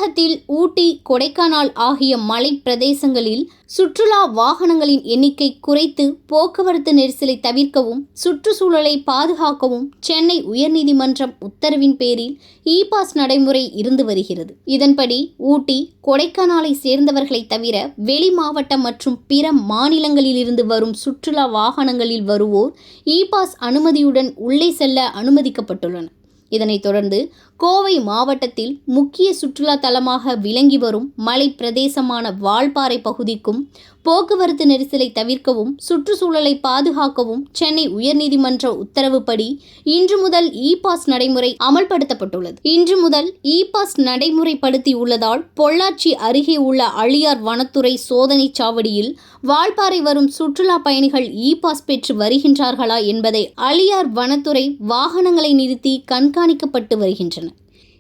தமிழகத்தில் ஊட்டி, கொடைக்கானல் ஆகிய மலை பிரதேசங்களில் சுற்றுலா வாகனங்களின் எண்ணிக்கை குறைத்து போக்குவரத்து நெரிசலை தவிர்க்கவும் சுற்றுச்சூழலை பாதுகாக்கவும் சென்னை உயர்நீதிமன்றம் உத்தரவின் பேரில் இ-பாஸ் நடைமுறை இருந்து வருகிறது. இதன்படி ஊட்டி, கொடைக்கானலை சேர்ந்தவர்களை தவிர வெளி மாவட்டம் மற்றும் பிற மாநிலங்களிலிருந்து வரும் சுற்றுலா வாகனங்களில் வருவோர் இ-பாஸ் அனுமதியுடன் உள்ளே செல்ல அனுமதிக்கப்பட்டுள்ளனர். இதனைத் தொடர்ந்து கோவை மாவட்டத்தில் முக்கிய சுற்றுலா தலமாக விளங்கி வரும் மலை பிரதேசமான வால்பாறை பகுதிக்கும் போக்குவரத்து நெரிசலை தவிர்க்கவும் சுற்றுச்சூழலை பாதுகாக்கவும் சென்னை உயர்நீதிமன்ற உத்தரவுப்படி இன்று முதல் இ-பாஸ் நடைமுறை அமல்படுத்தப்பட்டுள்ளது. இன்று முதல் இ-பாஸ் நடைமுறைப்படுத்தியுள்ளதால் பொள்ளாச்சி அருகே உள்ள அழியார் வனத்துறை சோதனை சாவடியில் வால்பாறை வரும் சுற்றுலா பயணிகள் இ-பாஸ் பெற்று வருகின்றார்களா என்பதை அழியார் வனத்துறை வாகனங்களை நிறுத்தி கண்காணிக்கப்பட்டு வருகின்றன.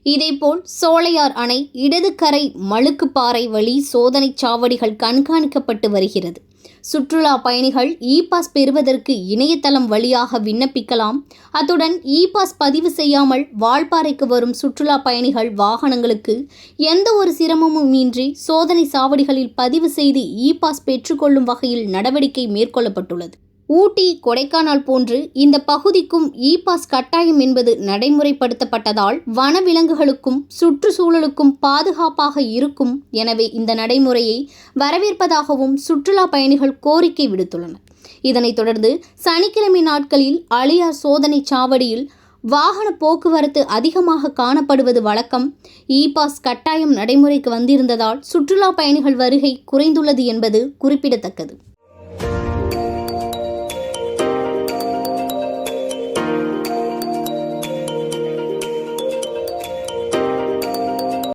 இதேபோல் சோலையார் அணை, இடது கரை மழுக்குப்பாறை வழி சோதனை சாவடிகள் கண்காணிக்கப்பட்டு வருகிறது. சுற்றுலா பயணிகள் இ-பாஸ் பெறுவதற்கு இணையதளம் வழியாக விண்ணப்பிக்கலாம். அத்துடன் இ-பாஸ் பதிவு செய்யாமல் வால்பாறைக்கு வரும் சுற்றுலா பயணிகள் வாகனங்களுக்கு எந்த ஒரு சிரமமும் இன்றி சோதனை சாவடிகளில் பதிவு செய்து இ-பாஸ் பெற்றுக்கொள்ளும் வகையில் நடவடிக்கை மேற்கொள்ளப்பட்டுள்ளது. ஊட்டி, கொடைக்கானல் போன்று இந்த பகுதிக்கும் இ-பாஸ் கட்டாயம் என்பது நடைமுறைப்படுத்தப்பட்டதால் வனவிலங்குகளுக்கும் சுற்றுச்சூழலுக்கும் பாதுகாப்பாக இருக்கும். எனவே இந்த நடைமுறையை வரவேற்பதாகவும் சுற்றுலா பயணிகள் கோரிக்கை விடுத்துள்ளனர். இதனைத் தொடர்ந்து சனிக்கிழமை நாட்களில் அழியார் சோதனை சாவடியில் வாகன போக்குவரத்து அதிகமாக காணப்படுவது வழக்கம். இ-பாஸ் கட்டாயம் நடைமுறைக்கு வந்திருந்ததால் சுற்றுலா பயணிகள் வருகை குறைந்துள்ளது என்பது குறிப்பிடத்தக்கது.